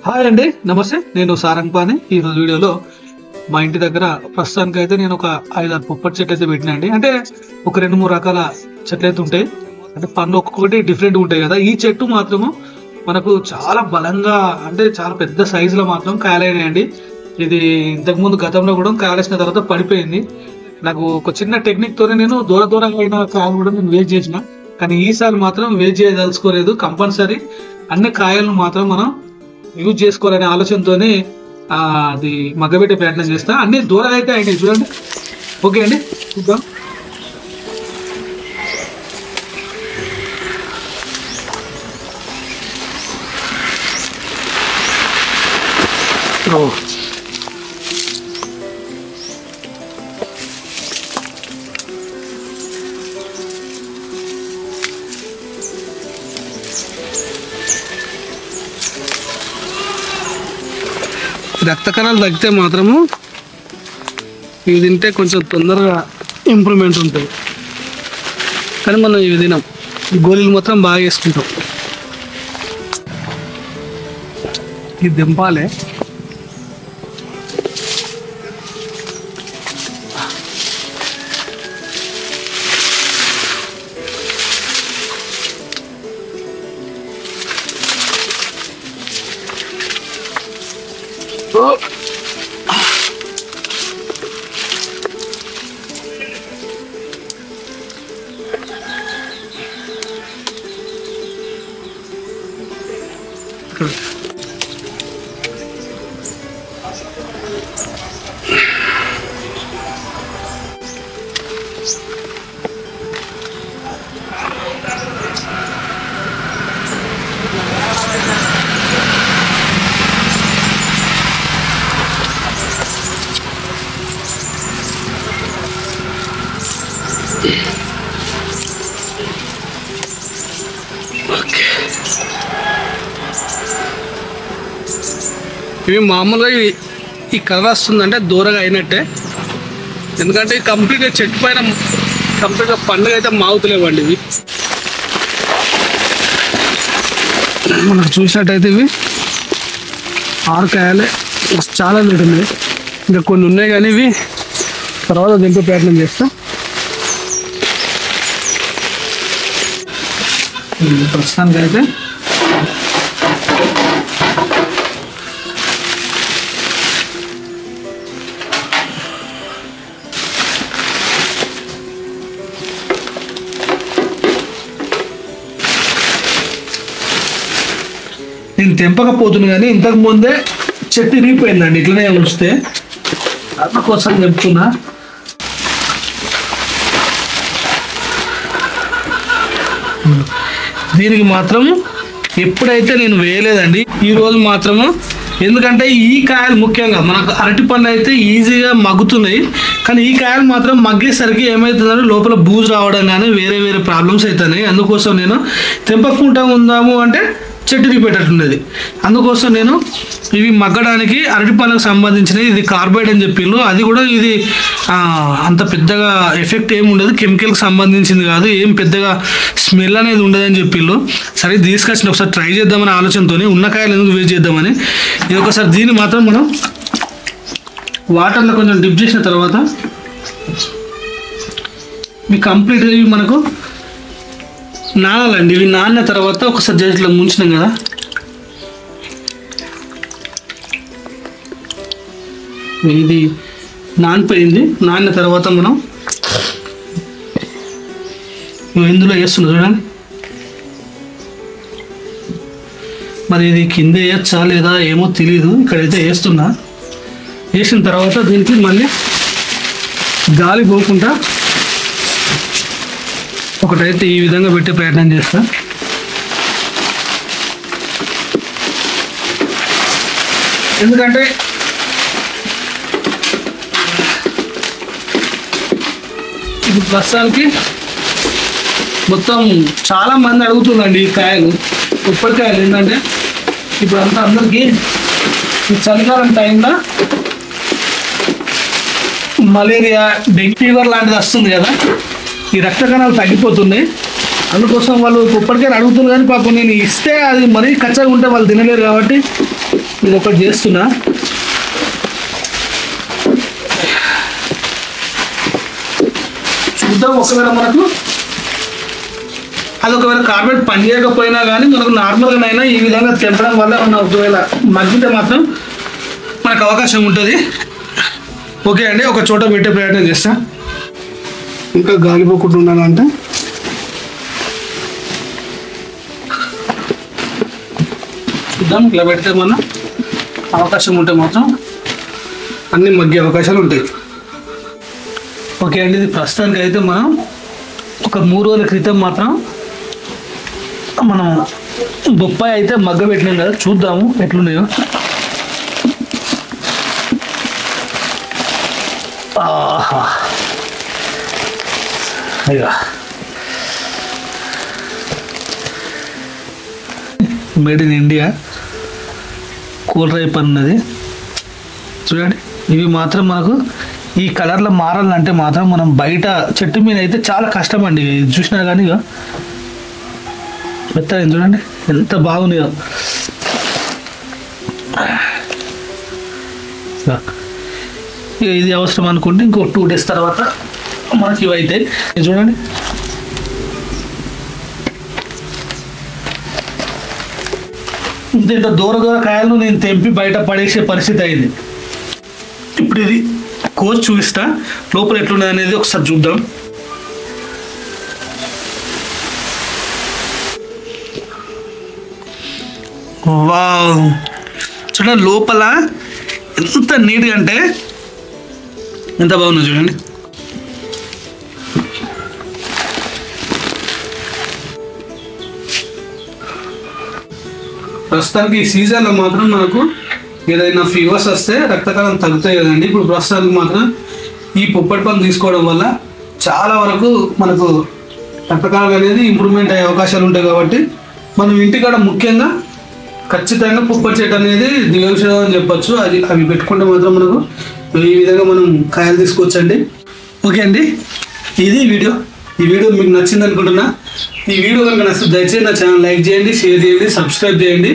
Hi అండి, నమస్తే. నేను సారంగపాణి. ఈ రోజు వీడియోలో మా ఇంటి దగ్గర ప్రస్తుతానికి అయితే నేను ఒక 5-6 పొప్పటి చెట్లు అయితే పెట్టినండి. అంటే ఒక 2-3 రకాల చెట్లు అయితే ఉంటాయి. అంటే పండ్లు ఒక్కొక్కటి డిఫరెంట్ ఉంటాయి కదా. ఈ చెట్టు మాత్రము మనకు చాలా బలంగా, అంటే చాలా పెద్ద సైజులో మాత్రం కాయలైనాయండి. ఇది ఇంతకుముందు గతంలో కూడా కాయలేసిన తర్వాత పడిపోయింది. నాకు ఒక చిన్న టెక్నిక్ తోనే నేను దూరంగా అయిన కాయలు కూడా నేను వేస్ట్ చేసిన. కానీ ఈసారి మాత్రం వేస్ట్ చేయదలుచుకోలేదు. కంపల్సరీ అన్ని కాయలను మాత్రం మనం యూజ్ చేసుకోవాలనే ఆలోచనతోనే అది మగ్గబెట్టే ప్రయత్నం చేస్తా. అన్ని దూరంగా అయితే అయినాయి చూడండి. ఓకే అండి, చూద్దాం. రక్త కణాలు తగ్గితే మాత్రము ఇవి తింటే కొంచెం తొందరగా ఇంప్రూవ్మెంట్ ఉంటుంది. కానీ మనం ఇవి తినాం, గోళీలు మాత్రం బాగా వేసుకుంటాం. ఇది దింపాలే. ఇవి మామూలుగా ఈ కలర్ వస్తుందంటే దూరంగా అయినట్టే. ఎందుకంటే కంప్లీట్గా చెట్టు పైన కంప్లీట్గా పండుగ అయితే మాగుతలేవండి. ఇవి మనకు చూసినట్టయితే ఇవి 6 కాయలే, చాలా లేట్ ఉన్నాయి. ఇంకా కొన్ని ఉన్నాయి కానీ ఇవి తర్వాత దింపే ప్రయత్నం చేస్తా. ప్రస్తుతానికి అయితే నేను తెంపకపోతుంది, కానీ ఇంతకు ముందే చెట్టు ఇరిగిపోయిందండి. ఇట్లనే ఉంచితే అందుకోసం చెప్తున్నా. దీనికి మాత్రం ఎప్పుడైతే నేను వేయలేదండి, ఈరోజు మాత్రము. ఎందుకంటే ఈ కాయలు ముఖ్యంగా మనకు అరటి పండ్లు అయితే ఈజీగా మగ్గుతున్నాయి. కానీ ఈ కాయలు మాత్రం మగ్గేసరికి ఏమవుతుందంటే లోపల బూజు రావడం కానీ వేరే ప్రాబ్లమ్స్ అవుతున్నాయి. అందుకోసం నేను తెంపకుండా ఉందాము అంటే చెట్టు రిపేటట్టుండేది. అందుకోసం నేను ఇవి మగ్గడానికి అరటి పండ్లకు సంబంధించినవి, ఇది కార్బైడ్ అని చెప్పిళ్ళు. అది కూడా ఇది అంత పెద్దగా ఎఫెక్ట్ ఏమి ఉండదు, కెమికల్కి సంబంధించింది కాదు, ఏం పెద్దగా స్మెల్ అనేది ఉండదని చెప్పిళ్ళు. సరే తీసుకొచ్చిన ఒకసారి ట్రై చేద్దామని ఆలోచనతో ఉన్న కాయలు ఎందుకు వేస్ట్ చేద్దామని ఇది ఒకసారి దీన్ని మాత్రం మనం వాటర్లో కొంచెం డిప్ చేసిన తర్వాత ఇవి కంప్లీట్గా ఇవి మనకు నానాలండి. ఇవి నానిన తర్వాత ఒకసారి జస్ట్ ముంచినాం కదా, ఇది నానిపోయింది. నానిన తర్వాత మనం ఇందులో వేస్తున్నాం చూడండి. మరి ఇది కింద వేయచ్చా లేదా ఏమో తెలీదు, ఇక్కడైతే వేస్తున్నా. వేసిన తర్వాత దీనికి మళ్ళీ గాలి పోకుండా ఒకటైతే ఈ విధంగా పెట్టే ప్రయత్నం చేస్తా. ఎందుకంటే ఇప్పుడు ప్రస్తుతానికి మొత్తం చాలా మంది అడుగుతుందండి ఈ కాయలు, ఉప్పటికాయలు. ఏంటంటే ఇప్పుడు అంతా అందరికీ ఈ చలికాలం టైంలో మలేరియా, డెంగ్యూ ఫీవర్ లాంటిది వస్తుంది కదా. ఈ రక్త కణాలు తగ్గిపోతున్నాయి. అందుకోసం వాళ్ళు పొప్పటికాయలు అడుగుతున్నారు, కానీ పాపం నేను ఇస్తే అది మరీ కచ్చగా ఉంటే వాళ్ళు తినలేరు కాబట్టి నేను ఒకటి చేస్తున్నా. చూద్దాం, ఒకవేళ మనకు అది ఒకవేళ కార్బెట్ పని చేయకపోయినా కానీ మనకు నార్మల్గానైనా ఈ విధంగా తెంపడం వల్ల మనం ఒకవేళ మగ్గితే మాత్రం మనకు అవకాశం ఉంటుంది. ఓకే అండి, ఒక చోట పెట్టే ప్రయత్నం చేస్తా. ఇంకా గాలిపోకుండా ఉండాలంటే చూద్దాం, ఇలా పెడితే మనం అవకాశం ఉంటే మాత్రం అన్ని మగ్గే అవకాశాలు ఉంటాయి. ఓకే అండి, ఇది ప్రస్తుతానికి అయితే మనం ఒక 3 రోజుల క్రితం మాత్రం మనం బొప్పాయి అయితే మగ్గ పెట్టినాం కదా, చూద్దాము ఎట్లున్నాయో. ఆహా, అయ్యా made in India cool ripe అన్నది చూడండి. ఇవి మాత్రం మనకు ఈ కలర్లో మారాలంటే మాత్రం మనం బయట చెట్టు మీద అయితే చాలా కష్టం అండి. చూసినా కానీ ఇక మెత్తగా చూడండి ఎంత బాగున్నాయో. ఇక ఇది అవసరం అనుకుంటే ఇంకో 2 days తర్వాత మనకి ఇవి అయితే చూడండి. ఇంత దూర కాయలను నేను తెంపి బయట పడేసే పరిస్థితి అయింది. ఇప్పుడు ఇది కోసి చూపిస్తా, లోపల ఎట్లున్నది అనేది ఒకసారి చూద్దాం. వావ్, చూడండి లోపల ఎంత నీట్గా అంటే ఎంత బాగుందో చూడండి. ప్రస్తుతానికి ఈ సీజన్లో మాత్రం మనకు ఏదైనా ఫీవర్స్ వస్తే రక్తకణం తగ్గుతాయి కదండి. ఇప్పుడు ప్రస్తుతానికి మాత్రం ఈ పొప్పటి పండు తీసుకోవడం వల్ల చాలా వరకు మనకు రక్తకణాలు అనేది ఇంప్రూవ్మెంట్ అయ్యే అవకాశాలు ఉంటాయి. కాబట్టి మనం ఇంటికాడ ముఖ్యంగా ఖచ్చితంగా పొప్పటి చెట్టు అనేది దివ్యౌషధం అని చెప్పొచ్చు. అవి పెట్టుకుంటే మాత్రం మనకు ఈ విధంగా మనం కాయలు తీసుకోవచ్చండి. ఓకే అండి, ఇది వీడియో. ఈ వీడియో మీకు నచ్చింది అనుకుంటున్నా. ఈ వీడియో కనుక నచ్చితే దయచేసి నా ఛానల్ లైక్ చేయండి, షేర్ చేయండి, సబ్స్క్రైబ్ చేయండి.